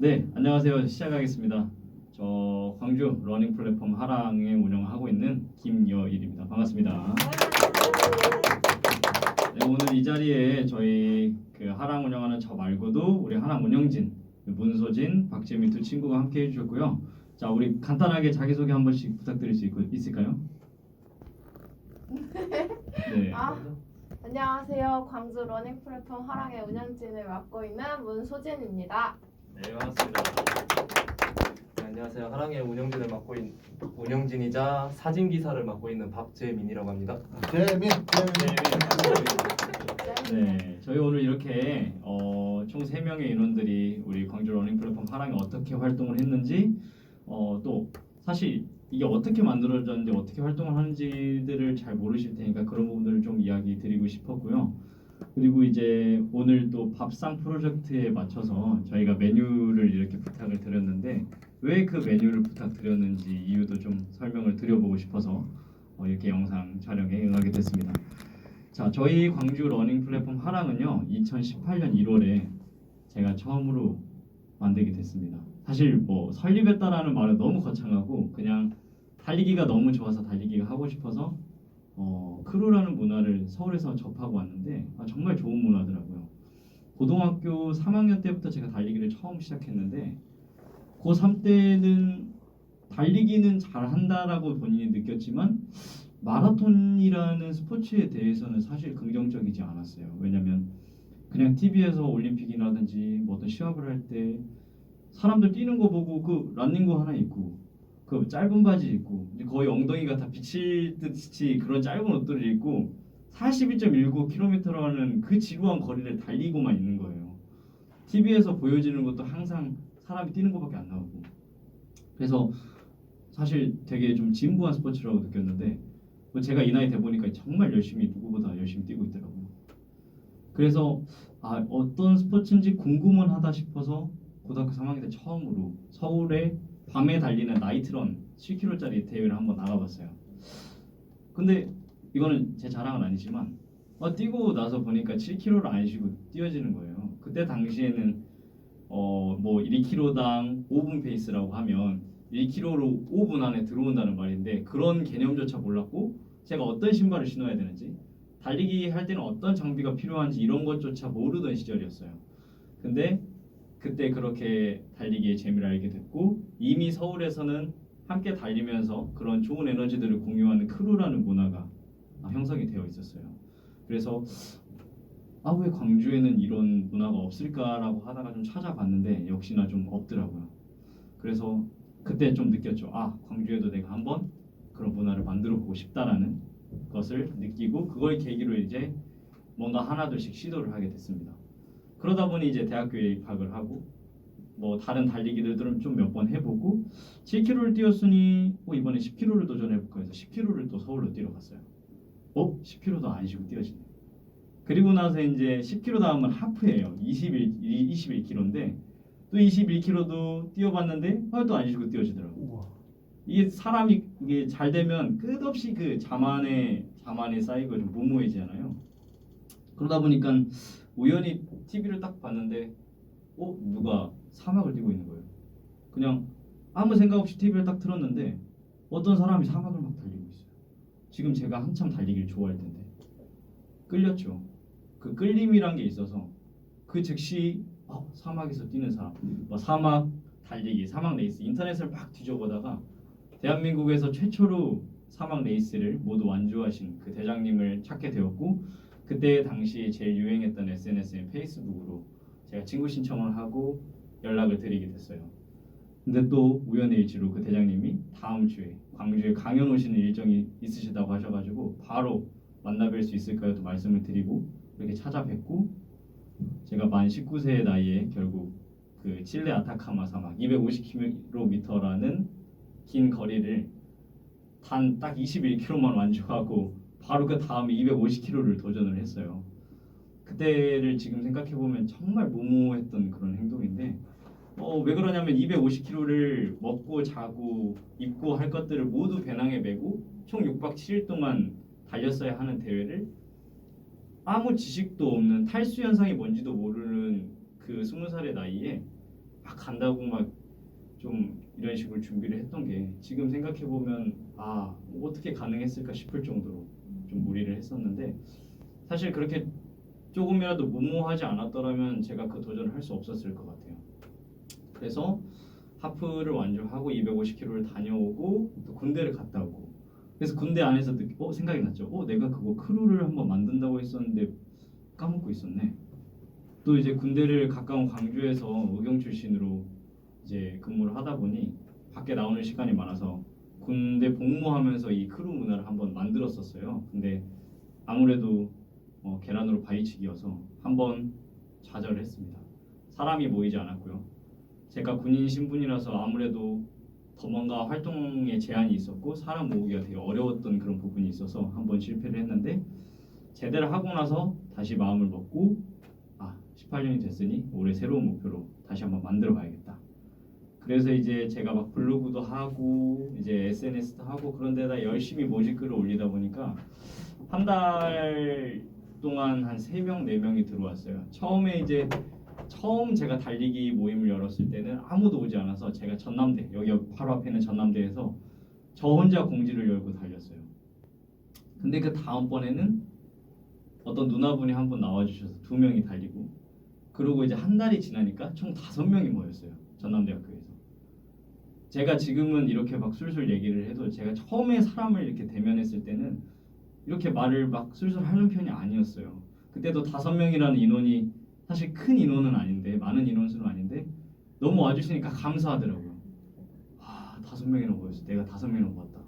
네, 안녕하세요. 시작하겠습니다. 저 광주 러닝 플랫폼 하랑에 운영하고 있는 김여일입니다. 반갑습니다. 네, 오늘 이 자리에 저희 그 하랑 운영하는 저 말고도 우리 하랑 운영진, 문소진, 박재민 두 친구가 함께 해주셨고요. 자, 우리 간단하게 자기소개 한 번씩 부탁드릴 수 있을까요? 네. 안녕하세요. 광주 러닝 플랫폼 화랑의 운영진을 맡고 있는 문소진입니다. 네, 반갑습니다. 네, 안녕하세요. 하랑의 운영진을 맡고 있는 운영진이자 사진 기사를 맡고 있는 박재민이라고 합니다. 재민. 네, 저희 오늘 이렇게 총 3명의 인원들이 우리 광주 러닝 플랫폼 하랑에 어떻게 활동을 했는지 또 사실 이게 어떻게 만들어졌는지 어떻게 활동을 하는지들을 잘 모르실 테니까 그런 부분들을 좀 이야기 드리고 싶었고요. 그리고 이제 오늘 또 밥상 프로젝트에 맞춰서 저희가 메뉴를 이렇게 부탁을 드렸는데 왜 그 메뉴를 부탁드렸는지 이유도 좀 설명을 드려보고 싶어서 이렇게 영상 촬영에 응하게 됐습니다. 자, 저희 광주 러닝 플랫폼 하랑은요 2018년 1월에 제가 처음으로 만들게 됐습니다. 사실 뭐 설립했다라는 말은 너무 거창하고 그냥 달리기가 너무 좋아서 달리기가 하고 싶어서 크루라는 문화를 서울에서 접하고 왔는데 정말 좋은 문화더라고요. 고등학교 3학년 때부터 제가 달리기를 처음 시작했는데 고3 때는 달리기는 잘한다라고 본인이 느꼈지만 마라톤이라는 스포츠에 대해서는 사실 긍정적이지 않았어요. 왜냐면 그냥 TV에서 올림픽이라든지 뭐 어떤 시합을 할 때 사람들 뛰는 거 보고 그 런닝구 하나 입고 그 짧은 바지 입고 거의 엉덩이가 다 비칠 듯이 그런 짧은 옷들을 입고 42.19km라는 그 지루한 거리를 달리고만 있는 거예요. TV에서 보여지는 것도 항상 사람이 뛰는 것밖에 안 나오고 그래서 사실 되게 좀 진부한 스포츠라고 느꼈는데 제가 이 나이 돼 보니까 정말 열심히 누구보다 열심히 뛰고 있더라고요. 그래서 어떤 스포츠인지 궁금은 하다 싶어서 고등학교 3학년 때 처음으로 서울에 밤에 달리는 나이트런 7km짜리 대회를 한번 나가봤어요. 근데 이거는 제 자랑은 아니지만 뛰고 나서 보니까 7km를 안 쉬고 뛰어지는 거예요. 그때 당시에는 뭐 1km당 5분 페이스라고 하면 1km로 5분 안에 들어온다는 말인데 그런 개념조차 몰랐고 제가 어떤 신발을 신어야 되는지 달리기 할 때는 어떤 장비가 필요한지 이런 것조차 모르던 시절이었어요. 근데 그때 그렇게 달리기의 재미를 알게 됐고 이미 서울에서는 함께 달리면서 그런 좋은 에너지들을 공유하는 크루라는 문화가 형성이 되어 있었어요. 그래서 왜 광주에는 이런 문화가 없을까라고 하다가 좀 찾아봤는데 역시나 좀 없더라고요. 그래서 그때 좀 느꼈죠. 광주에도 내가 한번 그런 문화를 만들어 보고 싶다라는 것을 느끼고 그걸 계기로 이제 뭔가 하나둘씩 시도를 하게 됐습니다. 그러다 보니 이제 대학교에 입학을 하고 뭐 다른 달리기들은 좀 몇 번 해보고 7km를 뛰었으니 이번에 10km를 도전해볼까 해서 10km를 또 서울로 뛰러 갔어요. 10km도 안 쉬고 뛰어지네. 그리고 나서 이제 10km 다음은 하프예요. 21km인데 또 21km도 뛰어봤는데 또 안 쉬고 뛰어지더라고요. 이게 사람이 이게 잘 되면 끝없이 그 자만에 쌓이고 좀 무모해지잖아요. 그러다 보니까 우연히 TV를 딱 봤는데 누가 사막을 뛰고 있는 거예요. 그냥 아무 생각 없이 TV를 딱 틀었는데 어떤 사람이 사막을 막 달리고 있어요. 지금 제가 한참 달리기를 좋아할 텐데 끌렸죠. 그 끌림이란 게 있어서 그 즉시 사막에서 뛰는 사람, 사막 달리기, 사막 레이스 인터넷을 막 뒤져보다가 대한민국에서 최초로 사막 레이스를 모두 완주하신 그 대장님을 찾게 되었고 그때 당시에 제일 유행했던 SNS인 페이스북으로 제가 친구 신청을 하고 연락을 드리게 됐어요. 근데 또 우연의 일치로 그 대장님이 다음 주에 광주에 강연 오시는 일정이 있으시다고 하셔가지고 바로 만나뵐 수 있을까요? 또 말씀을 드리고 이렇게 찾아뵙고 제가 만 19세의 나이에 결국 그 칠레 아타카마 사막 250km라는 긴 거리를 단 딱 21km만 완주하고 바로 그 다음에 250km를 도전을 했어요. 그때를 지금 생각해보면 정말 무모했던 그런 행동인데 왜 그러냐면 250km를 먹고 자고 입고 할 것들을 모두 배낭에 메고 총 6박 7일 동안 달렸어야 하는 대회를 아무 지식도 없는 탈수 현상이 뭔지도 모르는 그 20살의 나이에 막 간다고 막 좀 이런 식으로 준비를 했던 게 지금 생각해 보면 뭐 어떻게 가능했을까 싶을 정도로 좀 무리를 했었는데 사실 그렇게 조금이라도 무모하지 않았더라면 제가 그 도전을 할 수 없었을 것 같아요. 그래서 하프를 완주하고 250km를 다녀오고 또 군대를 갔다 오고 그래서 군대 안에서 생각이 났죠. 내가 그거 크루를 한번 만든다고 했었는데 까먹고 있었네. 또 이제 군대를 가까운 광주에서 의경 출신으로 이제 근무를 하다 보니 밖에 나오는 시간이 많아서 군대 복무하면서 이 크루 문화를 한번 만들었었어요. 근데 아무래도 계란으로 바위치기여서 한번 좌절을 했습니다. 사람이 모이지 않았고요. 제가 군인 신분이라서 아무래도 더 뭔가 활동에 제한이 있었고 사람 모으기가 되게 어려웠던 그런 부분이 있어서 한번 실패를 했는데 제대를 하고 나서 다시 마음을 먹고 18년이 됐으니 올해 새로운 목표로 다시 한번 만들어 봐야겠다. 그래서 이제 제가 막 블로그도 하고 이제 SNS도 하고 그런 데다 열심히 모집글을 올리다 보니까 한 달 동안 한 3명, 4명이 들어왔어요. 처음 제가 달리기 모임을 열었을 때는 아무도 오지 않아서 제가 전남대, 여기 바로 앞에 있는 전남대에서 저 혼자 공지를 열고 달렸어요. 근데 그 다음번에는 어떤 누나분이 한 분 나와주셔서 2명이 달리고 그리고 이제 한 달이 지나니까 총 5명이 모였어요. 전남대학교에서. 제가 지금은 이렇게 막 술술 얘기를 해도 제가 처음에 사람을 이렇게 대면했을 때는 이렇게 말을 막 술술 하는 편이 아니었어요. 그때도 5명이라는 인원이 사실 큰 인원은 아닌데 많은 인원수는 아닌데 너무 와주시니까 감사하더라고요. 5명이나 모였어. 내가 5명이나 모았다.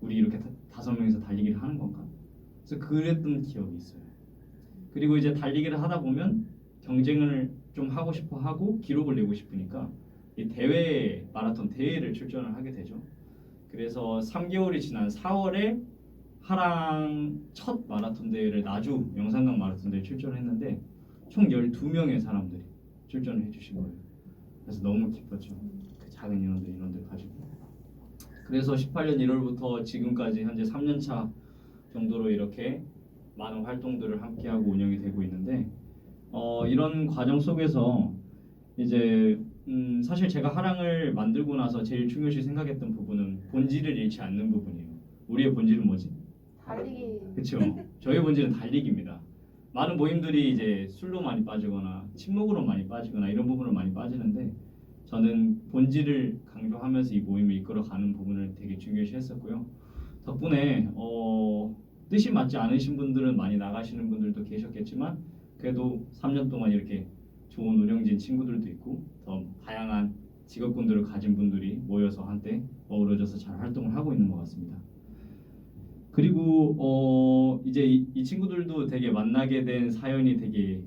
우리 이렇게 5명이서 달리기를 하는 건가? 그래서 그랬던 기억이 있어요. 그리고 이제 달리기를 하다 보면 경쟁을 좀 하고 싶어 하고 기록을 내고 싶으니까 이 마라톤 대회를 출전을 하게 되죠. 그래서 3개월이 지난 4월에 하랑 첫 마라톤 대회를 나주 영산강 마라톤 대회 출전을 했는데 총 12명의 사람들이 출전을 해주신 거예요. 그래서 너무 기뻤죠. 그 작은 인원들 가지고. 그래서 18년 1월부터 지금까지 현재 3년차 정도로 이렇게 많은 활동들을 함께하고 운영이 되고 있는데 이런 과정 속에서 이제 사실 제가 하랑을 만들고 나서 제일 중요시 생각했던 부분은 본질을 잃지 않는 부분이에요. 우리의 본질은 뭐지? 달리기. 그렇죠. 저희 본질은 달리기입니다. 많은 모임들이 이제 술로 많이 빠지거나 침묵으로 많이 빠지거나 이런 부분을 많이 빠지는데 저는 본질을 강조하면서 이 모임을 이끌어가는 부분을 되게 중요시 했었고요. 덕분에 뜻이 맞지 않으신 분들은 많이 나가시는 분들도 계셨겠지만 그래도 3년 동안 이렇게 좋은 운영진 친구들도 있고 더 다양한 직업군들을 가진 분들이 모여서 한때 어우러져서 잘 활동을 하고 있는 것 같습니다. 그리고 이제 이 친구들도 되게 만나게 된 사연이 되게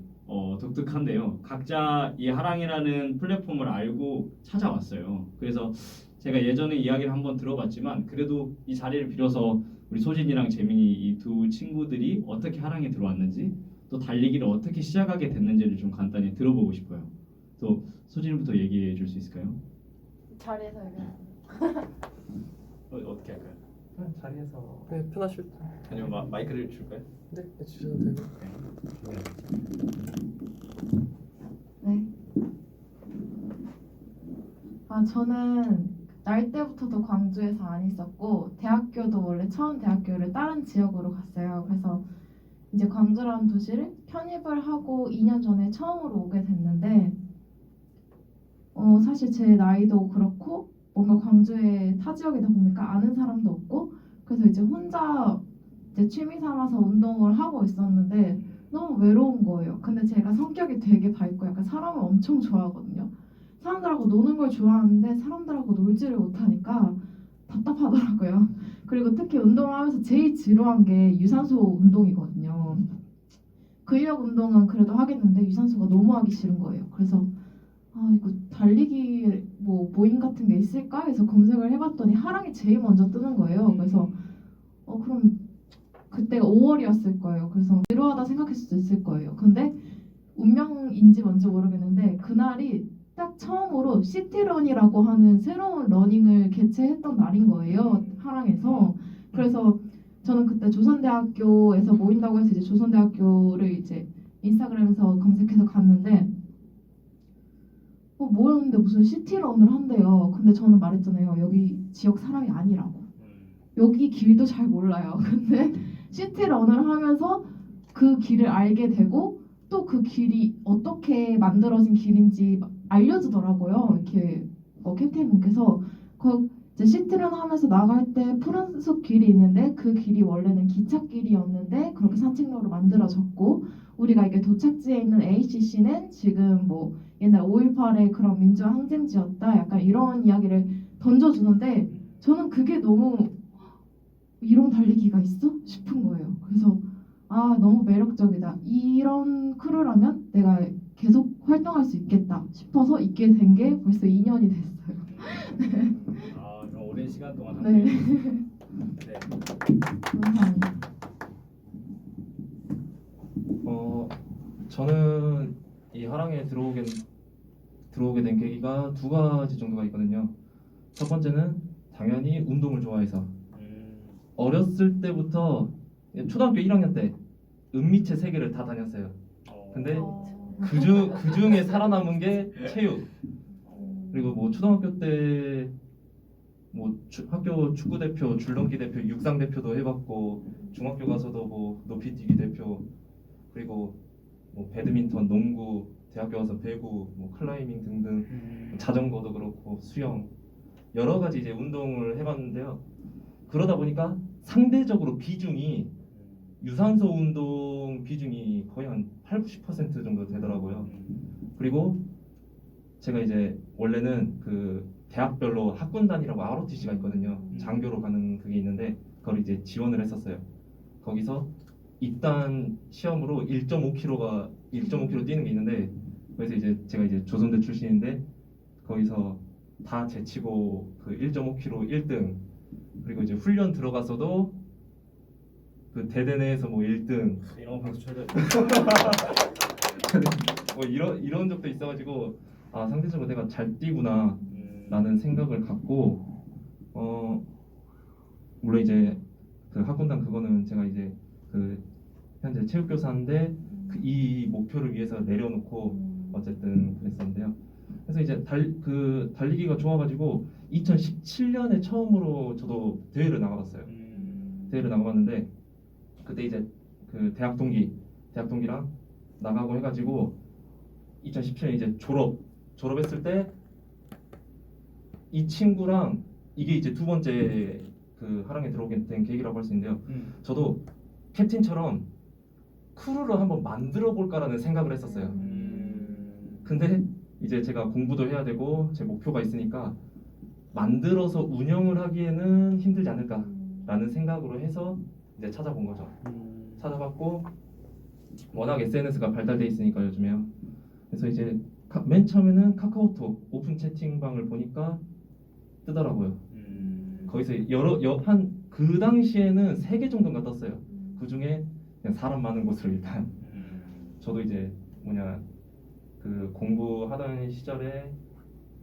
독특한데요. 각자 이 하랑이라는 플랫폼을 알고 찾아왔어요. 그래서 제가 예전에 이야기를 한번 들어봤지만 그래도 이 자리를 빌어서 우리 소진이랑 재민이 이 두 친구들이 어떻게 하랑에 들어왔는지 또 달리기를 어떻게 시작하게 됐는지를 좀 간단히 들어보고 싶어요. 또 소진이부터 얘기해 줄 수 있을까요? 자리에서 얘기해. 어떻게 할까요? 자리에서 네, 편하실 때. 아니면 마이크를 줄까요? 네, 주셔도 되고. 네. 저는 날 때부터도 광주에서 안 있었고 대학교도 원래 처음 대학교를 다른 지역으로 갔어요. 그래서 이제 광주라는 도시를 편입을 하고 2년 전에 처음으로 오게 됐는데 사실 제 나이도 그렇고 뭔가 광주의 타 지역이다 보니까 아는 사람도 없고 그래서 이제 혼자 이제 취미 삼아서 운동을 하고 있었는데 너무 외로운 거예요. 근데 제가 성격이 되게 밝고 약간 사람을 엄청 좋아하거든요. 사람들하고 노는 걸 좋아하는데 사람들하고 놀지를 못하니까 답답하더라고요. 그리고 특히 운동을 하면서 제일 지루한 게 유산소 운동이거든요. 근력 운동은 그래도 하겠는데 유산소가 너무 하기 싫은 거예요. 그래서 이거 달리기 모임 같은 게 있을까 해서 검색을 해봤더니 하랑이 제일 먼저 뜨는 거예요. 그래서 그럼 그때가 5월이었을 거예요. 그래서 지루하다 생각했을 수도 있을 거예요. 근데 운명인지 뭔지 모르겠는데 그날이 딱 처음으로 시티런이라고 하는 새로운 러닝을 개최했던 날인 거예요. 하랑에서. 그래서 저는 그때 조선대학교에서 모인다고 해서 이제 조선대학교를 이제 인스타그램에서 검색해서 갔는데 뭐였는데 무슨 시티런을 한대요. 근데 저는 말했잖아요. 여기 지역 사람이 아니라고. 여기 길도 잘 몰라요. 근데 시티런을 하면서 그 길을 알게 되고 또 그 길이 어떻게 만들어진 길인지 알려주더라고요. 이렇게 캡틴분께서 이제 시티런 하면서 나갈 때 푸른 숲 길이 있는데 그 길이 원래는 기찻길이었는데 그렇게 산책로로 만들어졌고 우리가 이게 도착지에 있는 ACC는 지금 뭐 옛날 5.18의 그런 민주화 항쟁지였다. 약간 이런 이야기를 던져주는데 저는 그게 너무 이런 달리기가 있어? 싶은 거예요. 그래서 너무 매력적이다. 이런 크루라면 내가 계속 활동할 수 있겠다 싶어서 있게 된 게 벌써 2년이 됐어요. 좀 오랜 시간 동안 네. 네. 감사합니다. 저는 이 화랑에 들어오게 된 계기가 두 가지 정도가 있거든요. 첫 번째는 당연히 운동을 좋아해서 어렸을 때부터 초등학교 1학년 때 은미체 세 개를 다 다녔어요. 근데 그 중에 살아남은 게 체육. 그리고 뭐 초등학교 때 뭐 학교 축구 대표, 줄넘기 대표, 육상 대표도 해봤고 중학교 가서도 뭐 높이뛰기 대표 그리고 뭐 배드민턴, 농구, 대학교 가서 배구, 뭐 클라이밍 등등 자전거도 그렇고 수영 여러 가지 이제 운동을 해봤는데요. 그러다 보니까 상대적으로 비중이 유산소 운동 비중이 거의 한 80, 90% 정도 되더라고요. 그리고 제가 이제 원래는 그 대학별로 학군단이라고 ROTC가 있거든요. 장교로 가는 그게 있는데 그걸 이제 지원을 했었어요. 거기서 입단 시험으로 1.5km 뛰는 게 있는데 그래서 이제 제가 이제 조선대 출신인데 거기서 다 제치고 그 1.5km 1등 그리고 이제 훈련 들어가서도 그 대대 내에서 뭐 1등 이런 거 박수 쳐야 돼. 뭐 이런 적도 있어가지고 상대적으로 내가 잘 뛰구나 라는 생각을 갖고 물론 이제 그 학군단 그거는 제가 이제 그 현재 체육교사인데 이 목표를 위해서 내려놓고 어쨌든 그랬었는데요. 그래서 이제 달리기가 좋아가지고 2017년에 처음으로 저도 대회를 나가봤어요. 대회를 나가봤는데 그때 이제 그 대학 동기랑 나가고 해가지고 2017년 이제 졸업했을 때 이 친구랑 이게 이제 두 번째 그 하랑에 들어오게 된 계기라고 할 수 있는데요. 저도 캡틴처럼 크루를 한번 만들어 볼까라는 생각을 했었어요. 근데 이제 제가 공부도 해야 되고 제 목표가 있으니까 만들어서 운영을 하기에는 힘들지 않을까라는 생각으로 해서 이제 찾아본 거죠. 찾아봤고 워낙 SNS가 발달돼 있으니까 요즘에요. 그래서 이제 맨 처음에는 카카오톡 오픈 채팅방을 보니까 뜨더라고요. 거기서 그 당시에는 3개 정도가 떴어요. 그 중에 그냥 사람 많은 곳으로 일단 저도 이제 그 공부하던 시절에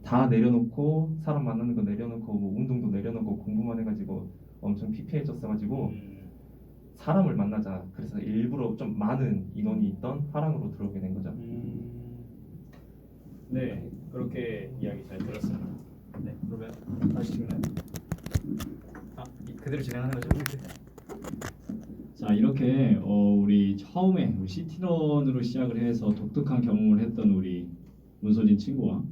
다 내려놓고 사람 만나는 거 내려놓고 뭐 운동도 내려놓고 공부만 해가지고 엄청 피폐해졌어가지고 사람을 만나자 그래서 일부러 좀 많은 인원이 있던 화랑으로 들어오게 된 거죠. 네, 그렇게 이야기 잘 들었습니다. 네, 그러면 다시 찍나요? 그대로 진행하는 거죠? 자, 이렇게 우리 처음에 우리 시티런으로 시작을 해서 독특한 경험을 했던 우리 문소진 친구와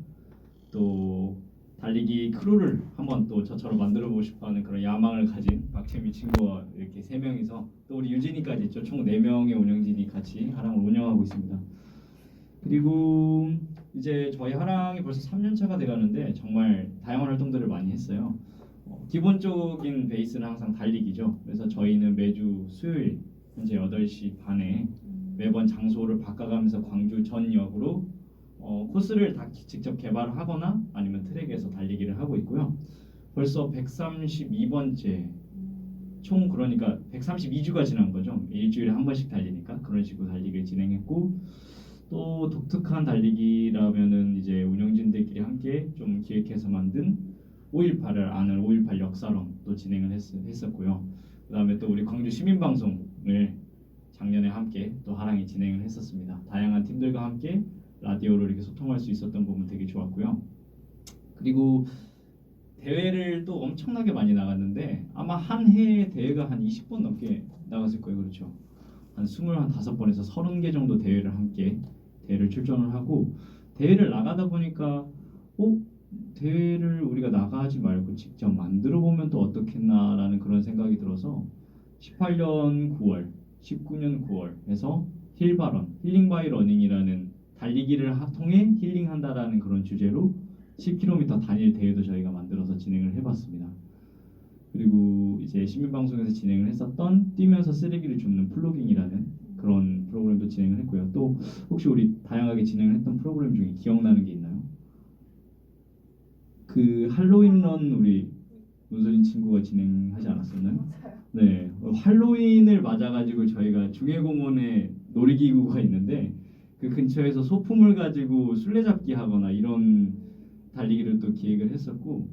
또 달리기 크루를 한번 또 저처럼 만들어보고 싶어하는 그런 야망을 가진 박재민 친구와 이렇게 3명이서 또 우리 유진이까지 있죠. 총 4명의 운영진이 같이 하랑을 운영하고 있습니다. 그리고 이제 저희 하랑이 벌써 3년 차가 돼가는데 정말 다양한 활동들을 많이 했어요. 기본적인 베이스는 항상 달리기죠. 그래서 저희는 매주 수요일 현재 8시 반에 매번 장소를 바꿔가면서 광주 전역으로 코스를 다 직접 개발하거나 아니면 트랙에서 달리기를 하고 있고요. 벌써 132번째 총 그러니까 132주가 지난 거죠. 일주일에 한 번씩 달리니까 그런 식으로 달리기를 진행했고 또 독특한 달리기라면은 이제 운영진들끼리 함께 좀 기획해서 만든 5.18을 아는 5.18 역사론도 진행을 했었고요. 그 다음에 또 우리 광주 시민방송을 작년에 함께 또 하랑이 진행을 했었습니다. 다양한 팀들과 함께 라디오로 이렇게 소통할 수 있었던 부분 되게 좋았고요. 그리고 대회를 또 엄청나게 많이 나갔는데 아마 한 해에 대회가 한 20번 넘게 나갔을 거예요. 그렇죠? 한 25번에서 30개 정도 대회를 함께 대회를 출전을 하고 대회를 나가다 보니까 대회를 우리가 나가지 말고 직접 만들어 보면 또 어떻겠나라는 그런 생각이 들어서 18년 9월, 19년 9월에서 힐바런, 힐링 바이 러닝이라는 달리기를 통해 힐링한다라는 그런 주제로 10km 단일 대회도 저희가 만들어서 진행을 해봤습니다. 그리고 이제 시민방송에서 진행을 했었던 뛰면서 쓰레기를 줍는 플로깅이라는 그런 프로그램도 진행을 했고요. 또 혹시 우리 다양하게 진행을 했던 프로그램 중에 기억나는 게 있나요? 그 할로윈런 우리 문소진 친구가 진행하지 않았었나요? 맞아요. 네, 할로윈을 맞아가지고 저희가 중해공원에 놀이기구가 있는데 그 근처에서 소품을 가지고 술래잡기 하거나 이런 달리기를 또 기획을 했었고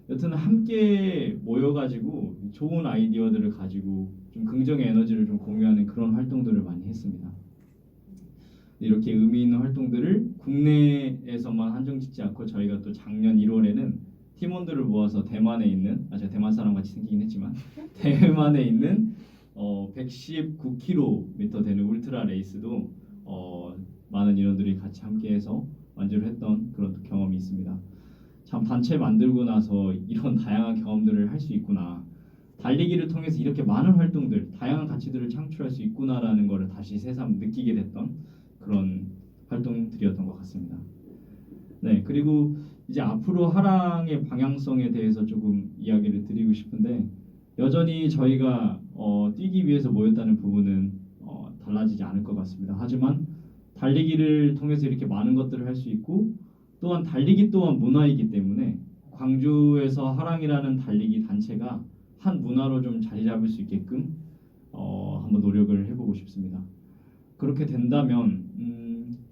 여튼 함께 모여가지고 좋은 아이디어들을 가지고 좀 긍정의 에너지를 좀 공유하는 그런 활동들을 많이 했습니다. 이렇게 의미 있는 활동들을 국내에서만 한정짓지 않고 저희가 또 작년 1월에는 팀원들을 모아서 대만에 있는 제가 대만 사람 같이 생기긴 했지만 대만에 있는 119km 되는 울트라 레이스도 많은 인원들이 같이 함께해서 완주를 했던 그런 또 경험이 있습니다. 참 단체 만들고 나서 이런 다양한 경험들을 할 수 있구나. 달리기를 통해서 이렇게 많은 활동들, 다양한 가치들을 창출할 수 있구나라는 것을 다시 새삼 느끼게 됐던 그런 활동들이었던 것 같습니다. 네, 그리고 이제 앞으로 하랑의 방향성에 대해서 조금 이야기를 드리고 싶은데 여전히 저희가 뛰기 위해서 모였다는 부분은 달라지지 않을 것 같습니다. 하지만 달리기를 통해서 이렇게 많은 것들을 할 수 있고 또한 달리기 또한 문화이기 때문에 광주에서 하랑이라는 달리기 단체가 한 문화로 좀 자리 잡을 수 있게끔 한번 노력을 해보고 싶습니다. 그렇게 된다면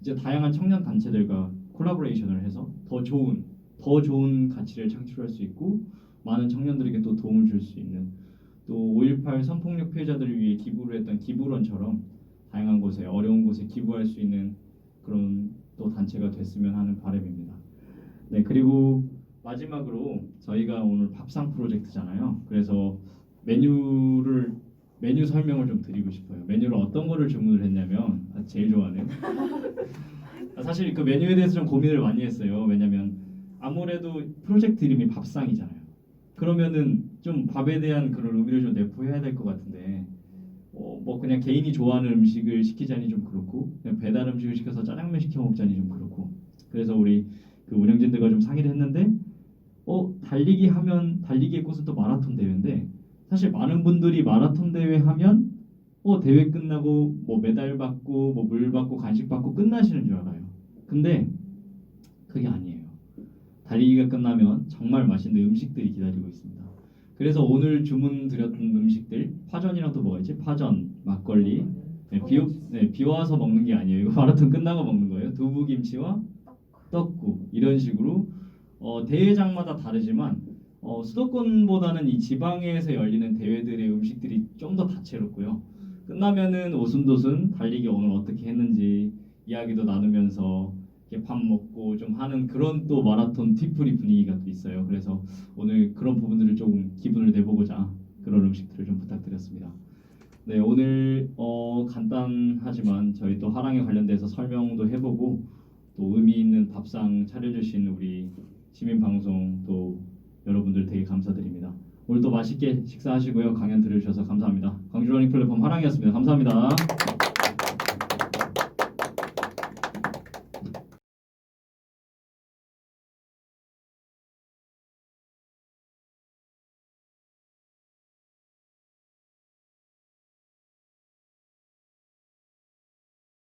이제 다양한 청년 단체들과 콜라보레이션을 해서 더 좋은 가치를 창출할 수 있고 많은 청년들에게 또 도움을 줄 수 있는 또 5.18 성폭력 피해자들을 위해 기부를 했던 기부런처럼 다양한 곳에 어려운 곳에 기부할 수 있는 그런 또 단체가 됐으면 하는 바람입니다. 네, 그리고 마지막으로 저희가 오늘 밥상 프로젝트잖아요. 그래서 메뉴 설명을 좀 드리고 싶어요. 메뉴를 어떤 거를 주문을 했냐면 제일 좋아하는 사실 그 메뉴에 대해서 좀 고민을 많이 했어요. 왜냐면 아무래도 프로젝트 이름이 밥상이잖아요. 그러면은 좀 밥에 대한 그런 의미를 좀 내포해야 될 것 같은데 뭐 그냥 개인이 좋아하는 음식을 시키자니 좀 그렇고 그냥 배달 음식을 시켜서 짜장면 시켜 먹자니 좀 그렇고 그래서 우리 그 운영진들과 좀 상의를 했는데 달리기 하면 달리기의 꽃은 또 마라톤 대회인데 사실 많은 분들이 마라톤 대회 하면 대회 끝나고 뭐 메달 받고 뭐 물 받고 간식 받고 끝나시는 줄 알아요. 근데 그게 아니에요. 달리기가 끝나면 정말 맛있는 음식들이 기다리고 있습니다. 그래서 오늘 주문드렸던 음식들 파전이랑 또 뭐가 있지? 파전, 막걸리. 비 와서 먹는 게 아니에요. 이거 마라톤 끝나고 먹는 거예요. 두부김치와 떡국 이런 식으로 대회장마다 다르지만 수도권보다는 이 지방에서 열리는 대회들의 음식들이 좀 더 다채롭고요. 끝나면은 오순도순 달리기 오늘 어떻게 했는지 이야기도 나누면서 이렇게 밥 먹고 좀 하는 그런 또 마라톤 뒤풀이 분위기가 또 있어요. 그래서 오늘 그런 부분들을 조금 기분을 내보고자 그런 음식들을 좀 부탁드렸습니다. 네, 오늘 간단하지만 저희 또 하랑에 관련돼서 설명도 해보고 또 의미 있는 밥상 차려주신 우리 시민방송 또 여러분들 되게 감사드립니다. 오늘 또 맛있게 식사하시고요. 강연 들어주셔서 감사합니다. 광주 러닝 플랫폼 하랑이었습니다. 감사합니다.